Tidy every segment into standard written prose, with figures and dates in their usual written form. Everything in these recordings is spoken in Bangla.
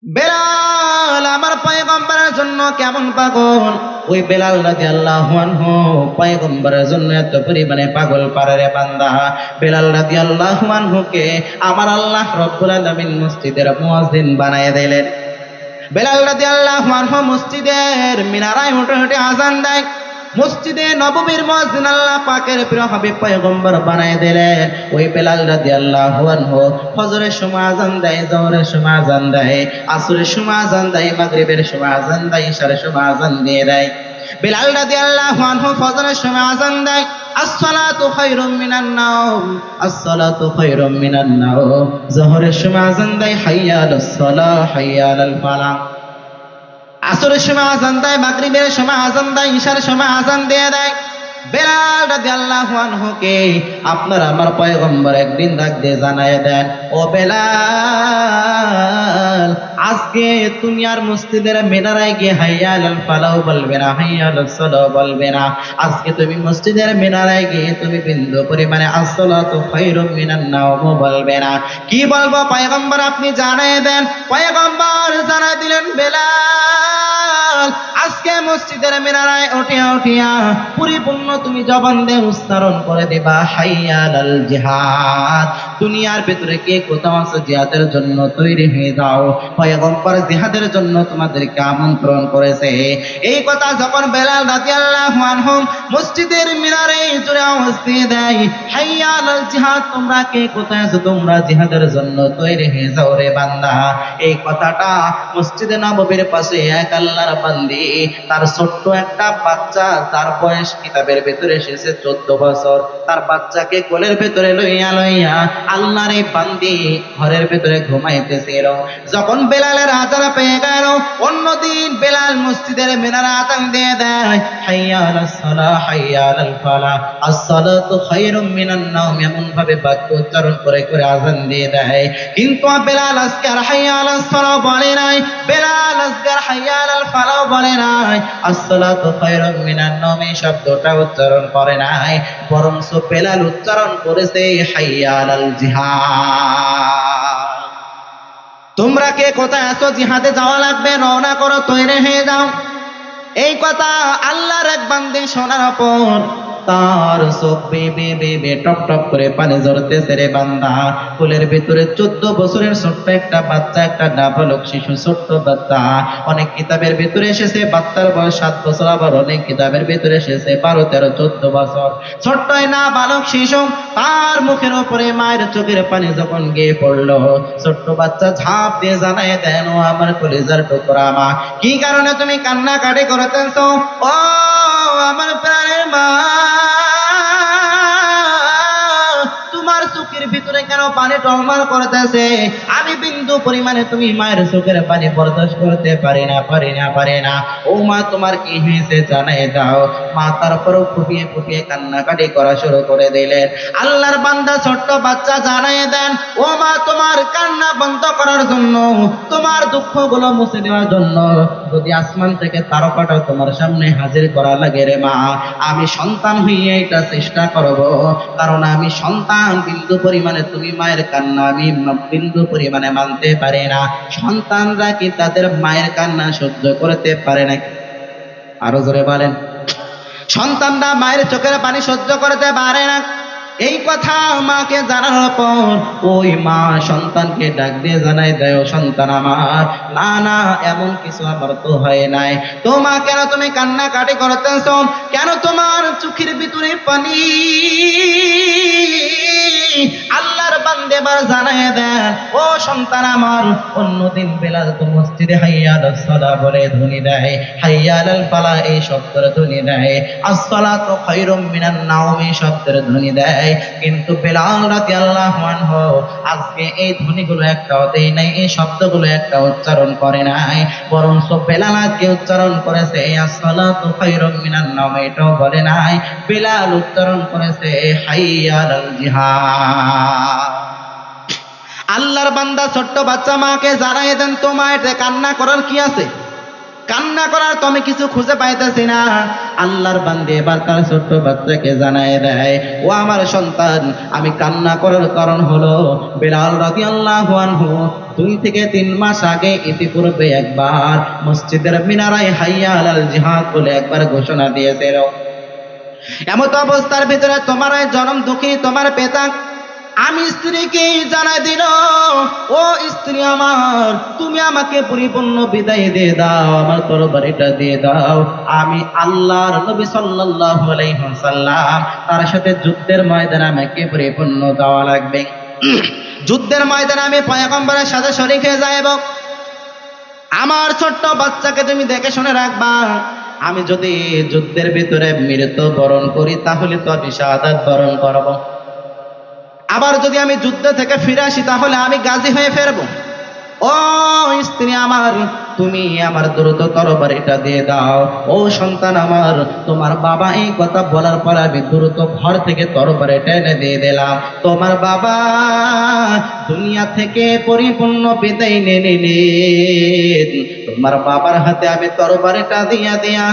বেলাল আমার পয়গম্বরের জন্য কেমন পাগল। ওই বেলাল রাদিয়াল্লাহু আনহু পয়গম্বরের জন্য এত পরিমাণে পাগল পারে রে বান্দা। বেলাল রাদিয়াল্লাহু আনহুকে আমার আল্লাহ রব্বুল আলামিন মসজিদের মুয়াজ্জিন বানায় দিলেন। বেলাল রাদিয়াল্লাহু আনহু মসজিদের মিনারায় উঠে উঠে আযান দেয়। মসজিদে নববীর মুয়াজ্জিন আল্লাহ পাকের প্রিয় হাবিব পয়গম্বর বানায় দিলেন। ওই বেলাল রাদিয়াল্লাহু আনহু ফজরের সময় আযান দেয়, যোহরের সময় আযান দেয়, আসরের সময় আযান দেয়, মাগরিবের সময় আযান দেয়, ইশার সময় আযান দিয়ে দেয়। বেলাল রাদিয়াল্লাহু আনহু ফজরের সময় আযান দেয়, আসসালাতু খায়রুম মিনান নাওম, আসসালাতু খায়রুম মিনান নাওম। যোহরের সময় আযান দেয়, হাইয়া আলাস সালাহ, হাইয়া আলাল ফালাহ। আসরের সময় আযান দেয়, মাগরিবের সময় আযান দেয়, ইশার সময় আযান দিয়ে দেয়। বেলাল রাদিয়াল্লাহু আনহুকে আপনার আমার পয়গম্বর একদিন ডাক দিয়ে জানায় দেন, ও বেলাল, আজকে তুমি আর মসজিদের মিনারায় গিয়ে হাইয়া আলাল ফালাহ বলবে না, হাইয়া আলাস সালাহ বলবে না। আজকে তুমি মসজিদের মিনারায় গিয়ে তুমি বিন্দু পরিমাণে আসসালাতু খায়রুম মিনান নাওম বলবে না। কি বলবো পয়গম্বর, আপনি জানায় দেন। পয়গম্বর জানায় দিলেন, বেলাল, আজকে মসজিদের মিনারায় উঠিয়া উঠিয়া পরিপূর্ণ তুমি জবান দিয়ে উচ্চারণ করে দিবা, হাইয়া আলাল জিহাদ। দুনিয়ার ভিতরে কে কোথাও আছে জিহাদের জন্য তৈরি হয়ে যাও। পয়গম্বর জিহাদের জন্য তোমাদেরকে আমন্ত্রণ করেছে। এই কথা যখন বেলাল রাদিয়াল্লাহু আনহু মসজিদের মিনারে জোরে আওয়াজ দিয়ে দেয়, হাইয়া আলাল জিহাদ, তোমরা কে কোথায় আছো, তোমরা জিহাদের জন্য তৈরি হয়ে যাও রে বান্দা। এই কথাটা মসজিদে নববীর পাশে এক আল্লাহর বান্দি, তার ছোট্ট একটা বাচ্চা, তার বয়স কিতাবের ভেতরে এসেছে 14 বছর, তার বাচ্চাকে কোলের ভেতরে লইয়া লইয়া আল্লাহর এই বান্দি ঘরের ভেতরে ঘুমাইতেছিল। যখন বেলালের আযান পেয়ে গেল, অন্যদিন বেলাল মসজিদের মিনারে আযান দিয়ে দেয়, হাইয়া আলাস সালাহ, হাইয়া আলাল ফালাহ, আসসালাতু খায়রুম মিনান নাওম, এমন ভাবে বাক্য উচ্চারণ করে করে আযান দিয়ে দেয়। কিন্তু বেলাল আজকে আর হাইয়া আলাস সালাহ বলে নাই, বেলাল আজকে আর হাইয়া আলাল ফালাহ বলে নাই, আসসালাতু খায়রুম মিনান নাওম এই শব্দটা উচ্চারণ করে নাই, বরং বেলাল উচ্চারণ করেছে হাইয়া আলাল জিহাদ। তোমরা কে কোথায় আছো, জিহাদে যাওয়া লাগবে, রওনা করো, তৈরি হয়ে যাও। এই কথা আল্লাহর এক বান্দী শোনার পর তার চোখ বেয়ে বেয়ে টপ টপ করে পানি ঝরতেছে রে বান্দা। কোলের ভিতরে 14 বছরের ছোট্ট একটা বাচ্চা, একটা নাবালক শিশু, ছোট্ট বাচ্চা। অনেক কিতাবের ভিতরে এসেছে বাচ্চার বয়স 7 বছর, আবার অনেক কিতাবের ভিতরে এসেছে 12, 13, 14 বছর। ছোট্ট এই নাবালক শিশু, তার মুখের উপরে মায়ের চোখের পানি যখন গিয়ে পড়লো, ছোট্ট বাচ্চা ঝাঁপ দিয়ে জানায় দেন, ও আমার কলিজার টুকরা মা, কি কারণে তুমি কান্নাকাটি করতেছো? ও আমার প্রাণের মা, তোমার চোখের ভিতরে কেন পানি টলমল করতেছে? আমি বিন্দু পরিমাণে তুমি মায়ের চোখের পানি বরদাস্ত করতে পারি না। ও মা, তোমার কি হয়েছে জানাই দাও। মা তারপরও ফুপিয়ে ফুপিয়ে কান্নাকাটি করা শুরু করে দিলেন। আল্লাহর বান্দা ছোট্ট বাচ্চা জানাই দেন, ও মা, তোমার কান্না বন্ধ করার জন্য, তোমার দুঃখগুলো মুছে দেওয়ার জন্য যদি আসমান থেকে তারকাটা তোমার সামনে হাজির করা লাগে রে মা, আমি সন্তান হইয়ে এটা চেষ্টা করব। কারণ আমি সন্তান, বিন্দু পরিমাণে তুমি মায়ের কান্না আমি বিন্দু পরিমাণে মানতে পারি না। সন্তানরা কি তাদের মায়ের কান্না সহ্য করতে পারে না? আরো জোরে বলেন। সন্তানরা মায়ের চোখের পানি সহ্য করতে পারে না। এই কথা মাকে জানানোর পর ওই মা সন্তানকে ডাক দিয়ে জানাই দেয়, সন্তান আমার, না না, এমন কিছু আমার তো হয় নাই। তো মা, কেন তুমি কান্নাকাটি করতেছ? কেন তোমার চোখের ভিতরে পানি? আল্লাহর বান্দা এবার জানায় দেন, ও সন্তান আমার, অন্যদিন বেলাল তো মসজিদে হাইয়া আলাস সালাহ বলে ধ্বনি দেয়, হাইয়া আলাল ফালাহ এই শব্দের ধ্বনি দেয়, আসসালাতু খায়রুম মিনান নাওম এই শব্দের ধ্বনি দেয়। কিন্তু বেলাল রাদিয়াল্লাহু আনহু আজকে এই ধ্বনিগুলো একটাও দেয় নাই, এই শব্দগুলো একটা উচ্চারণ করে নাই, বরং বেলাল আজকে উচ্চারণ করেছে আসসালাতু খায়রুম মিনান নাওম, এটাও বলে নাই। বেলাল উচ্চারণ করেছে হাইয়া আলাল জিহাদ। আল্লাহর বান্দা ছোট্ট বাচ্চা মাকে জানাই দেন, তোমার এতে কান্না করার কি আছে? কান্না করার তো আমি কিছু খুঁজে পাইতেছি না। আল্লাহর বান্দে এবার তার ছোট্ট বাচ্চাকে জানায় দেয়, ও আমার সন্তান, আমি কান্না করার কারণ হলো বেলাল রাদিয়াল্লাহু আনহু 2 থেকে 3 মাস আগে ইতিপূর্বে একবার মসজিদের মিনারায় হাইয়া আলাল জিহাদ বলে একবার ঘোষণা দিয়েছিল। এমত অবস্থার ভিতরে তোমার এই জনম দুঃখী তোমার পিতা আমি স্ত্রীকে জানাই দিল, ও স্ত্রী আমার, তুমি আমাকে পরিপূর্ণ বিদায় দিয়ে দাও, আমার তরবারিটা দিয়ে দাও। আমি আল্লাহর নবী সাল্লাল্লাহু আলাইহি ওয়াসাল্লাম তার সাথে যুদ্ধের ময়দানে আমাকে পরিপূর্ণ দেওয়া লাগবে। যুদ্ধের ময়দানে আমি পয়গম্বরের সাথে শরীক হয়ে যাইব। আমার ছোট্ট বাচ্চাকে তুমি দেখে শুনে রাখবা। আমি যদি যুদ্ধের ভিতরে মৃত্যু বরণ করি তাহলে তো আমি শাহাদাত বরণ করব। আবার যদি আমি যুদ্ধ থেকে ফিরে আসি তাহলে আমি গাজী হয়ে ফিরবো। ও স্ত্রী আমার, তুমি আমার দ্রুত তরবারিটা দিয়ে দাও। ও সন্তান আমার, তোমার বাবা এই কথা বলার পর আমি দ্রুত ঘর থেকে তরবারিটা এনে দিয়ে দিলাম। তোমার বাবা দুনিয়া থেকে পরিপূর্ণ বিদায় নিয়ে নিলেন। তোমার বাবার হাতে আমি তরবারিটা দিয়া দিয়া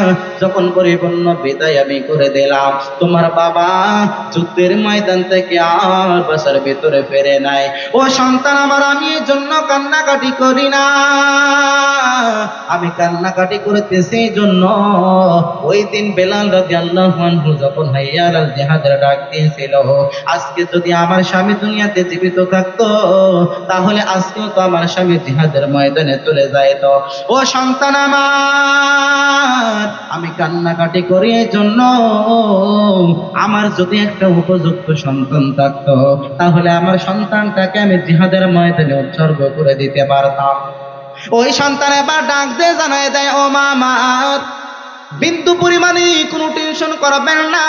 যখন পরিপূর্ণ বিদায় আমি করে দিলাম, তোমার বাবা যুদ্ধের ময়দান থেকে আর বাসার ভিতরে ফিরে নাই। ও সন্তান আমার, আমি এই জন্য কান্নাকাটি করি না, আমি কান্নাকাটি করতেছি এই জন্য ওই দিন বেলাল রাদিয়াল্লাহু আনহু যখন হাইয়া আলাল জিহাদের ডাক দিয়েছিল, আজকে যদি আমার স্বামী দুনিয়াতে জীবিত থাকতো তাহলে আজকেও তো আমার স্বামী জিহাদের ময়দানে চলে যাইত। ও সন্তান আমার, আমি কান্নাকাটি করি এই জন্য আমার যদি একটা উপযুক্ত সন্তান থাকতো তাহলে আমার সন্তানটাকে আমি জিহাদের ময়দানে উৎসর্গ করে দিতে পারতাম। ওই সন্তান এবার ডাক দিয়ে জানায় দেয়, ও মা, আমার বিন্দু পরিমাণে কোনো টেনশন করবেন না,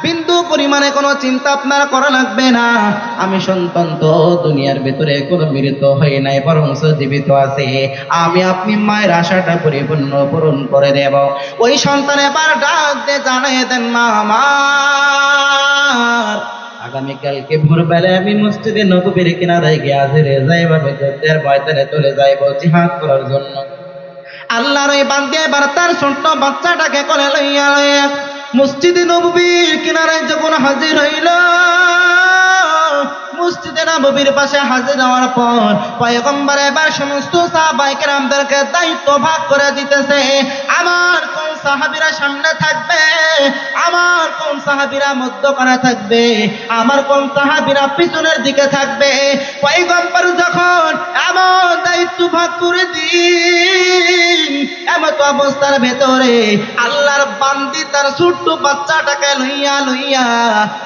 বিন্দু পরিমাণে কোনো চিন্তা আপনার করা লাগবে না। আমি সন্তান তো দুনিয়ার ভিতরে কোনো মৃত হয়ে নাই, বরং জীবিত আছে। আমি আপনি মায়ের আশাটা পরিপূর্ণ পূরণ করে দেব। ওই সন্তান এবার ডাক দিয়ে জানায় দেন, মা আমার আগামীকালকে ভোরবেলায় আমি মসজিদে নববীর কিনারায় গিয়ে হাজিরে যাইব, আমি যুদ্ধের ময়দানে চলে যাইব জিহাদ করার জন্য। আল্লাহর ওই বান্দা এবার তার ছোট্ট বাচ্চাটাকে কোলে লইয়া লইয়া মসজিদে নববীর কিনারায় যখন হাজির হইল, মসজিদে নববীর পাশে হাজির হওয়ার পর পয়গম্বর এবার সমস্ত সাহাবায়ে কেরামদেরকে দায়িত্ব ভাগ করে দিতেছে। আমার কোন সাহাবীরা সামনে থাকবে, আমার কোন সাহাবীরা মধ্যখানে থাকবে, আমার কোন সাহাবীরা পিছনের দিকে থাকবে। পয়গম্বর যখন এমন দায়িত্ব ভাগ করে দিন, এমন অবস্থার ভেতরে আল্লাহর বান্দি তার ছোট্ট বাচ্চাটাকে লইয়া লইয়া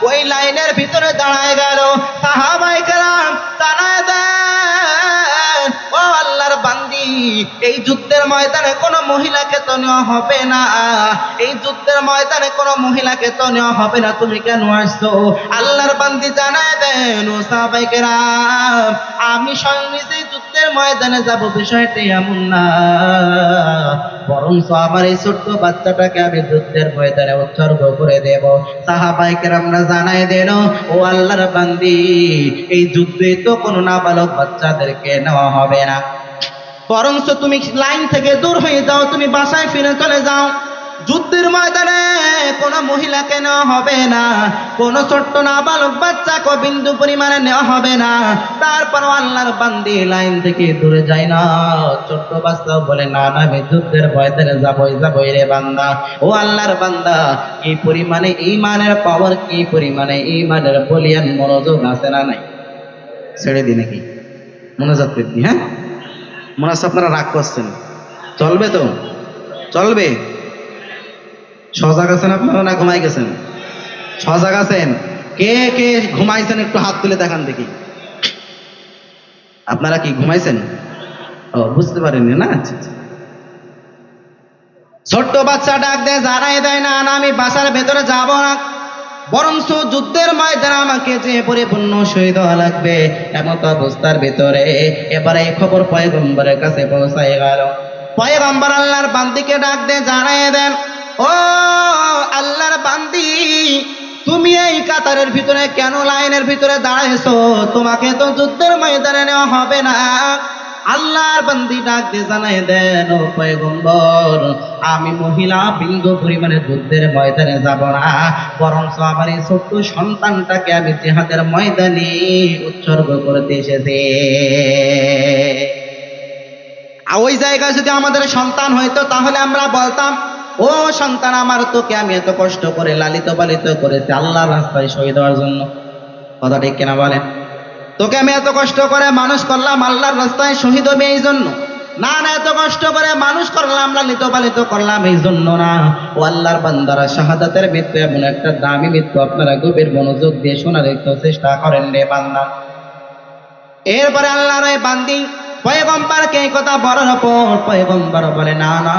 ওই লাইনের ভিতরে দাঁড়ায় গেল। সাহাবায়ে কেরাম জানায় দেন, ও আল্লাহর বান্দি, এই যুদ্ধের ময়দানে কোনো মহিলাকে তো নেওয়া হবে না, এই যুদ্ধের ময়দানে কোনো মহিলাকে তো নেওয়া হবে না, তুমি কেন আসছো? আল্লাহর বান্দি জানায় দেন, ও সাহাবায়ে কেরাম, আমি স্বয়ং নিজেই যুদ্ধের ময়দানে যাব, বিষয়টি এমন না, বরঞ্চ আমার এই ছোট্ট বাচ্চাটাকে আমি যুদ্ধের ময়দানে উৎসর্গ করে দেব। সাহাবায়ে কেরামরা জানায় দেন, ও আল্লাহর বান্দি, এই যুদ্ধে তো কোনো নাবালক বাচ্চাদেরকে নেওয়া হবে না, বরঞ্চ তুমি লাইন থেকে দূর হয়ে যাও, তুমি বাসায় ফিরে চলে যাও। যুদ্ধের ময়দানে কোনো মহিলাকে নেওয়া হবে না, কোনো ছোট্ট নাবালক বাচ্চাকে বিন্দু পরিমাণে নেওয়া হবে না। তারপরও আল্লাহর বান্দি লাইন থেকে দূরে যায় না। ছোট্ট বাচ্চাও বলে, না না, আমি যুদ্ধের ময়দানে যাবই রে বান্দা। ও আল্লাহর বান্দা, কি পরিমাণে ঈমানের পাওয়ার, কি পরিমাণে ঈমানের বলিয়ান মনোযোগ আছে না নাই? ছেড়ে দি নাকি মনোযোগ দিই? হ্যাঁ, মনে হচ্ছে আপনারা রাগ করছেন। চলবে তো? চলবে? সজাগ আছেন আপনারা না ঘুমাই গেছেন? সজাগ আছেন? কে কে ঘুমাইছেন একটু হাত তুলে দেখান দেখি। আপনারা কি ঘুমাইছেন? ও, বুঝতে পারেননি না? আচ্ছা আচ্ছা। ছোট্ট বাচ্চা ডাক দেয়, জানাই দেয়, না না, আমি বাসার ভেতরে যাব না, বরঞ্চ যুদ্ধের ময়দানে আমাকে যে পরিপূর্ণ শহীদ হওয়া লাগবে। এমত অবস্থার ভিতরে এবার এই খবর পয়গম্বরের কাছে পৌঁছায় গেল। পয়গম্বর আল্লাহর বান্দিকে ডাক দিয়ে জানাই দেন, ও আল্লাহর বান্দি, তুমি এই কাতারের ভিতরে কেন লাইনের ভিতরে দাঁড়াইছো? তোমাকে তো যুদ্ধের ময়দানে নেওয়া হবে না, আল্লাহর বান্দি ডাক দিয়ে জানাই দেন, ও পয়গম্বর, আমি মহিলা বিন্দু পরিমাণে যুদ্ধের ময়দানে যাব না, বরং আমার এই ছোট্ট সন্তানটাকে আমি জিহাদের ময়দানে উৎসর্গ করতে এসেছি। ওই জায়গায় যদি আমাদের সন্তান হইতো তাহলে আমরা বলতাম, ও সন্তান আমার, তোকে আমি এত কষ্ট করে লালিত পালিত করেছি আল্লাহর রাস্তায় শহীদ হওয়ার জন্য। কথা ঠিক কিনা বলেন? তোকে আমি এত কষ্ট করে মানুষ করলাম আল্লাহর রাস্তায় শহীদ হবে এই জন্য না, না, এত কষ্ট করে মানুষ করলাম লালিত পালিত করলাম এই জন্য না। ও আল্লাহর বান্দারা, শাহাদাতের মৃত্যু এমন একটা দামি মৃত্যু, আপনারা গভীর মনোযোগ দিয়ে শোনার একটু চেষ্টা করেন রে বান্দা। এরপরে আল্লাহর ওই বান্দি পয়গম্বরকে এই কথা বলার পর পয়গম্বর বলে, না না,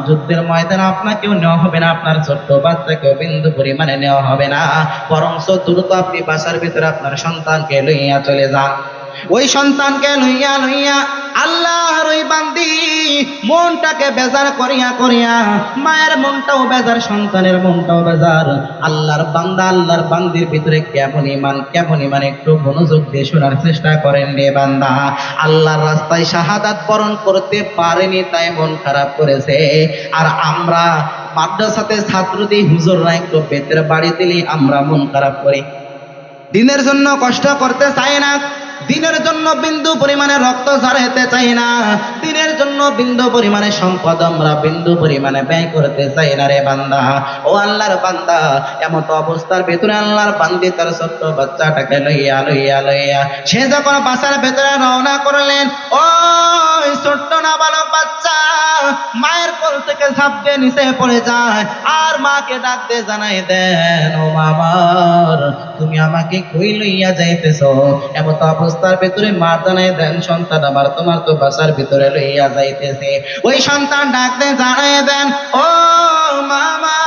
যুদ্ধের ময়দানে আপনাকেও নেওয়া হবে না, আপনার ছোট্ট বাচ্চাকেও বিন্দু পরিমাণে নেওয়া হবে না, বরং দ্রুত আপনি বাসার ভিতরে আপনার সন্তানকে লইয়া চলে যান। ওই সন্তানকে লইয়া লইয়া আল্লাহর ওই বান্দি মনটাকে বেজার করিয়া করিয়া, মায়ের মনটাও বেজার, সন্তানের মনটাও বেজার। আল্লাহর বান্দা, আল্লাহর বান্দির ভিতরে কেমন ইমান একটু মনোযোগ দিয়ে শোনার চেষ্টা করেন রে বান্দা। আল্লাহর রাস্তায় শাহাদাত বরণ করতে পারেনি তাই মন খারাপ করেছে। আর আমরা মাদ্রাসাতে ছাত্র দিই, হুজুররা একটু বেতের বাড়ি দিলেই আমরা মন খারাপ করি। দিনের জন্য কষ্ট করতে চাই না, দিনের জন্য বিন্দু পরিমাণে রক্ত ঝরাইতে চাই না, দিনের জন্য বিন্দু পরিমাণে সম্পদ আমরা বিন্দু পরিমাণে ব্যয় করতে চাই না রে বান্দা। ও আল্লাহর বান্দা, এমত অবস্থার ভেতরে আল্লাহর বান্দি তার ছোট্ট বাচ্চাটাকে লইয়া লইয়া লইয়া সে যখন বাসার ভেতরে রওনা করলেন, ওই ছোট্ট নাবালক বাচ্চা মায়ের কোল থেকে ঝাঁপ দিয়ে নিচে পড়ে যায় আর মাকে ডাক দিয়ে জানাই দেন, ও মামার, তুমি আমাকে কই লইয়া যাইতেছ? এমত অবস্থার ভিতরে মা জানাই দেন, সন্তান আমার, তোমার তো বাসার ভিতরে লইয়া যাইতেছে। ওই সন্তান ডাক দিয়ে জানাই দেন, ও মামা,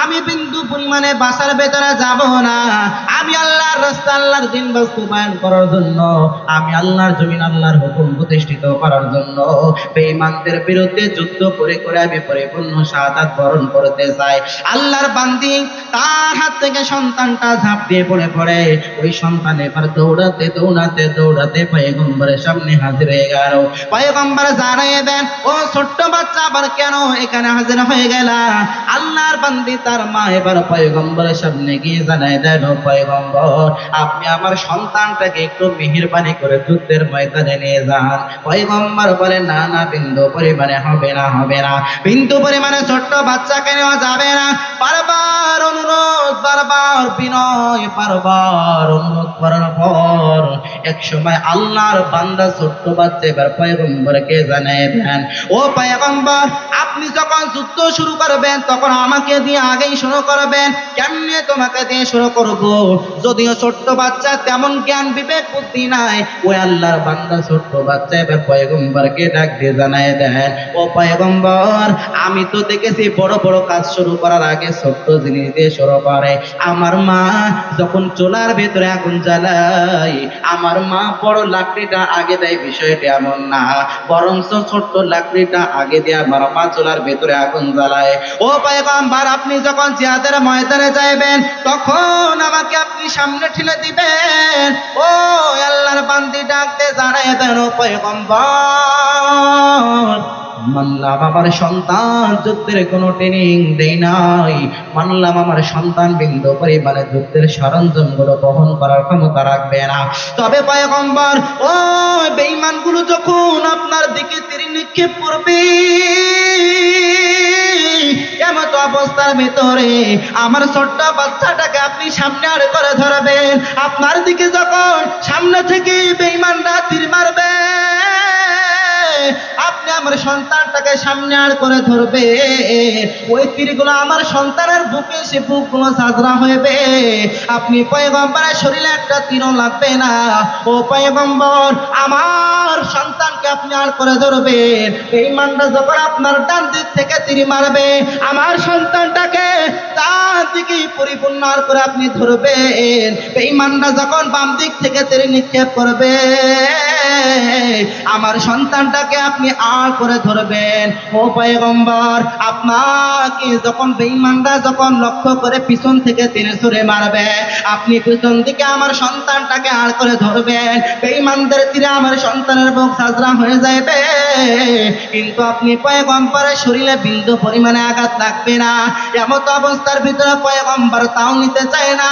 আমি বিন্দু পরিমাণে বাসার ভেতরে যাব না, আমি আল্লাহর রাস্তা, আল্লাহর দিন বাস্তবায়ন করার জন্য, আমি আল্লাহর জমিন, আল্লাহর হুকুম প্রতিষ্ঠিত করার জন্য বেঈমানদের বিরুদ্ধে যুদ্ধ করে করে আমি পরিপূর্ণ শাহাদাত বরণ করতে চাই। আল্লাহর বান্দি তার হাত থেকে সন্তানটা ঝাঁপ দিয়ে পড়ে পড়ে, ওই সন্তান এবার দৌড়াতে দৌড়াতে দৌড়াতে পয়গম্বরের সামনে হাজির হয়ে গেল। পয়গম্বর জানিয়ে দেন, ও ছোট্ট বাচ্চা, আবার কেন এখানে হাজির হয়ে গেলা? আল্লাহর বান্দি তার মা এবার পয়গম্বরের সামনে গিয়ে জানাই দেন, ও পয়গম্বর, আপনি আমার সন্তানটাকে একটু মেহেরবানি করে যুদ্ধের ময়দানে নিয়ে যান। পয়গম্বর বলে, না না, বিন্দু পরিমাণে হবে না, হবে না, বিন্দু পরিমাণে ছোট্ট বাচ্চাকে নেওয়া যাবে না। বারবার অনুরোধ, বারবার বিনয়, বারবার অনুরোধ করার পর এক সময় আল্লাহর বান্দা ছোট্ট বাচ্চা এবার পয়গম্বরকে জানাই দেন, ও পয়গম্বর, আপনি যখন যুদ্ধ শুরু করবেন তখন আমাকে দিয়ে আগেই শুরু করবেন। কেমনে তোমাকে দিয়ে শুরু করব? যদিও ছোট্ট বাচ্চা, তেমন জ্ঞান বিবেক বুদ্ধি নাই। ওই আল্লাহর বান্দা ছোট্ট বাচ্চা এবার পয়গম্বরকে ডাক দিয়ে জানাই দেন, ও পয়গম্বর, আমি তো দেখেছি বড় বড় কাজ শুরু করার আগে ছোট্ট জিনিস দিয়ে শুরু করে। আমার মা যখন চুলার ভেতরে আগুন জ্বালায়, আমার মা বড় লাকড়িটা আগে দেয়, বিষয়টা এমন না, বরং ছোট্ট লাকড়িটা আগে দিয়ে আমার মা চুলার ভেতরে আগুন জ্বালায়। ও পয়গম্বর, আপনি যখন জিহাদের ময়দানে যাইবেন তখন আমাকে আপনি সামনে ঠেলে দিবেন। ও আল্লাহর বান্দি ডাকতে জানাই দেন, ও পয়গম্বর, মানলাম আমার সন্তান যুদ্ধের কোনো ট্রেনিং দেই নাই, মানলাম আমার সন্তান বিন্দু পরিমাণে যুদ্ধের সরঞ্জাম গুলো বহন করার ক্ষমতা রাখবে না, তবে পয়গম্বর, ও বেঈমানগুলো যখন আপনার দিকে তীর নিক্ষেপ করবে, এমত অবস্থার ভিতরে আমার ছোট্ট বাচ্চাটাকে আপনি সামনে আর করে ধরবেন। আপনার দিকে যখন সামনে থেকে বেঈমানরা তীর মারবে, আপনি আমার সন্তানটাকে সামনে আর করে ধরবে, ওই তীরগুলো আমার সন্তানের বুকে, সে বুকগুলো ঝাঁঝরা হইবে। আপনি পয়গম্বরের শরীরে একটা তীরও লাগবে না। ও পয়গম্বর, আমার সন্তানকে আপনি আর করে ধরবেন। বেঈমানরা যখন আপনার ডান দিক থেকে তীর মারবে, আমার সন্তানটাকে ডান দিকে পরিপূর্ণ আর করে আপনি ধরবেন। বেঈমানরা যখন বাম দিক থেকে তীর নিক্ষেপ করবে, আমার সন্তানটাকে আপনি আড় করে ধরবেন। ও পয়গম্বর, আপনাকে যখন বেঈমানরা যখন লক্ষ্য করে পিছন থেকে তীরে ছুঁড়ে মারবে, আপনি পিছন দিকে আমার সন্তানটাকে আড় করে ধরবেন। বেঈমানদের তীরে আমার সন্তানের বুক ঝাঁঝরা হয়ে যাবে, কিন্তু আপনি পয়গম্বরের শরীরে বিন্দু পরিমাণে আঘাত লাগবে না। এমত অবস্থার ভিতরে পয়গম্বর তাও নিতে চায় না।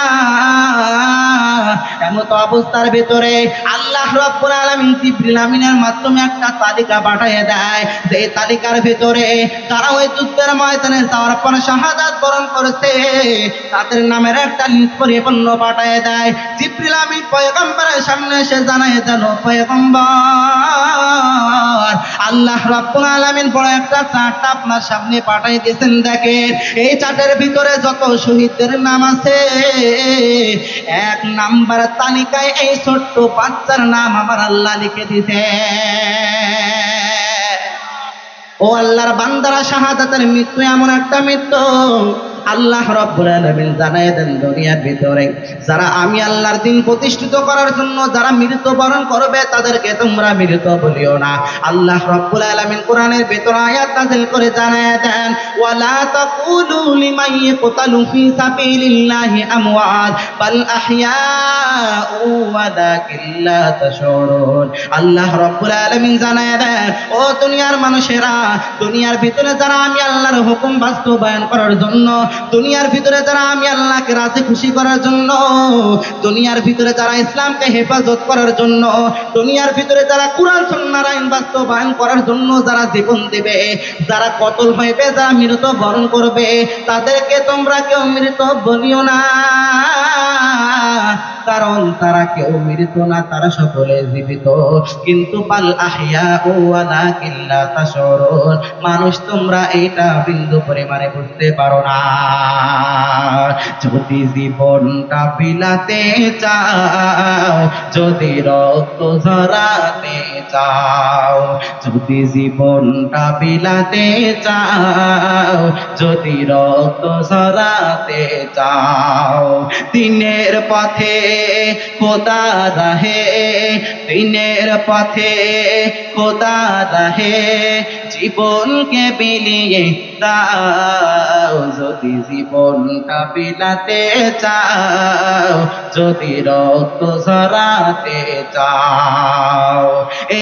এমত অবস্থার ভিতরে আল্লাহ রাব্বুল আলামিন জিবরিল আমিনের মাধ্যমে একটা তালিকা পাঠিয়ে দেয়, যে তালিকার ভিতরে যারা ওই যুদ্ধের ময়দানে যাওয়ার পর শাহাদাত বরণ করেছে তাদের নামের একটা লিস্ট পরিপূর্ণ পাঠিয়ে দেয়। জিবরিল আমিন পয়গম্বরের সামনে এসে জানায়, যেন পয়গম্বর, আল্লাহ রাব্বুল আলামিন বড় একটা চার্ট আপনার সামনে পাঠিয়ে দিয়েছেন। দেখেন, এই চার্টের ভিতরে যত শহীদদের নাম আছে, 1 নাম্বার তালিকায় এই ছোট্ট বাচ্চার নাম আমার আল্লাহ লিখে দিতে। ও আল্লাহর বান্দারা, শাহাদাতের মৃত্যু এমন একটা মৃত্যু আল্লাহ রাব্বুল আলামিন জানায় দেন, দুনিয়ার ভিতরে যারা আমি আল্লাহর দিন প্রতিষ্ঠিত করার জন্য যারা মৃত্যুবরণ করবে তাদেরকে তোমরা মৃত বলিও না। আল্লাহ রাব্বুল আলামিন কোরআনের ভিতরে আয়াত নাযিল করে জানায় দেন, ওয়ালা তাকুলু লিমান ইয়াকতালু ফি সাবিলিল্লাহি আমওয়াত বাল আহইয়াউ ওয়ালাকিন লা তাশউরুন। আল্লাহ রাব্বুল আলামিন জানায় দেন, ও দুনিয়ার মানুষেরা, দুনিয়ার ভিতরে যারা আমি আল্লাহর হুকুম বাস্তবায়ন করার জন্য, দুনিয়ার ভিতরে যারা আমি আল্লাহকে রাজি খুশি করার জন্য, দুনিয়ার ভিতরে যারা ইসলামকে হেফাজত করার জন্য, দুনিয়ার ভিতরে যারা কুরআন সুন্নাহর আইন বাস্তবায়ন করার জন্য যারা জীবন দেবে, যারা কতল হইবে, যারা মৃত বরণ করবে, তাদেরকে তোমরা কেউ মৃত বলিও না, কারণ তারা কেউ মৃত না, তারা সকলে জীবিত। কিন্তু বাল আহইয়াউ ওয়ালাকিন লা তাশউরুন, মানুষ তোমরা এইটা বিন্দু পরিমাণে বুঝতে পারো না। যদি জীবনটা বিলাতে চাও, যদি রক্ত ঝরাতে চাও, যদি জীবনটা বিলাতে চাও, যদি রক্ত ঝরাতে চাও, দিনের পথে খোদা রাহে, দিনের পথে খোদা রাহে জীবনকে বিলিয়ে দাও। যদি জীবনটা বিলাতে চাও, যদি রক্ত ঝরাতে চাও,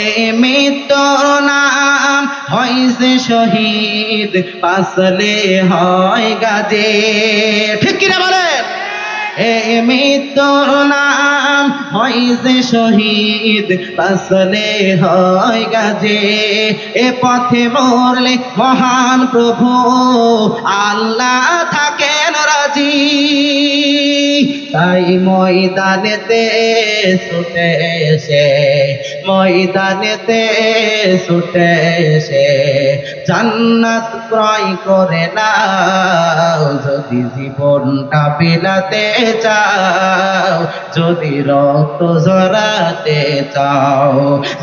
এই মৃত্যুর নাম হইছে শহীদ, বাঁচলে হয় গাজী। ঠিক কিনা বলেন? এই মৃত্যুর নাম হইছে শহীদ, বাঁচলে হয় গাজী। এ পথে মরলে মহান প্রভু আল্লাহ থাকেন রাজি। তাই ময়দানেতে ছুটে এসে, ময়দানেতে ছুটে এসে জান্নাত ক্রয় করে নাও। যদি জীবনটা বিলাতে চাও, যদি রক্ত ঝরাতে চাও,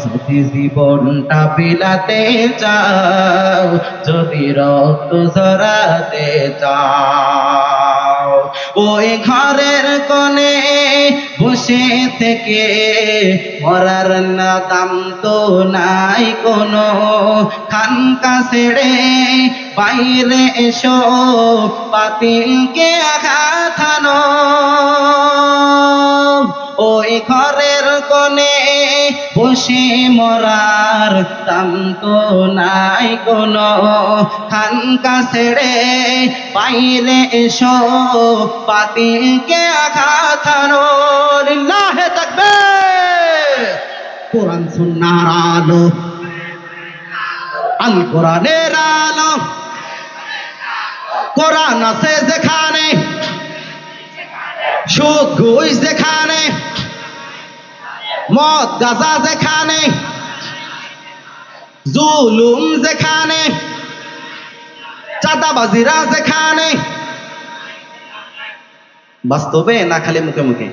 যদি জীবনটা বিলাতে চাও, যদি রক্ত ঝরাতে চাও, ওই ঘরের কোণে বসে থেকে মরার না দাম তো নাই কোনো, খানকা ছেড়ে বাইরে এসো, বাতিলকে আঘাত হানো। ওই ঘরের কোণে বসে মরার দাম তো নাই কোনো, খানকা ছেড়ে বাইরে এসো, বাতিলকে আঘাত হানো। লিল্লাহে তাকবীর। কোরআন সুন্নাহর আলো, আল কোরআনের আলো, কোরআন আছে যেখানে, সুদ ঘুষ যেখানে, মদ গাঁজা যেখানে, জুলুম যেখানে, চাঁদাবাজিরা যেখানে, বাস্তবে না খালি মুখে মুখে।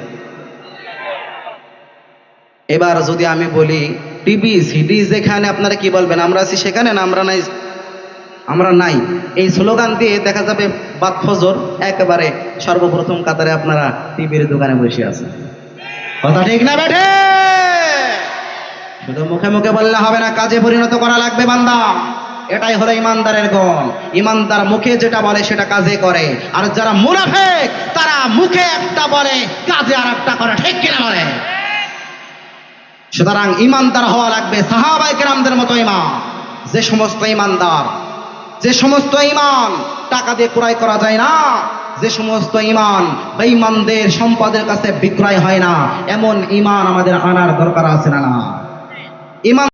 এবার যদি আমি বলি টিভি সিডি যেখানে, আপনারা কি বলবেন? আমরা আছি সেখানে না আমরা নাই? আমরা নাই। এই স্লোগান দিয়ে দেখা যাবে বাদ ফজর একেবারে সর্বপ্রথম কাতারে আপনারা টিভির দোকানে বসে আছেন। কথা ঠিক না বেঠে? শুধু মুখে মুখে বললে হবে না, কাজে পরিণত করা লাগবে বান্দা। এটাই হলো ইমানদারের গুণ। ইমানদার মুখে যেটা বলে সেটা কাজে করে, আর যারা মুনাফিক তারা মুখে একটা বলে কাজে আর একটা করে, ঠিক কিনা বলে? সুতরাং ইমানদার হওয়া লাগবে সাহাবায়ে কেরামদের মতো ইমান। যে সমস্ত ইমানদার, যে সমস্ত ইমান টাকা দিয়ে ক্রয় করা যায় না, যে সমস্ত ইমান বেঈমানদের সম্পদের কাছে বিক্রয় হয় না, এমন ইমান আমাদের আনার দরকার আছে না? ইমান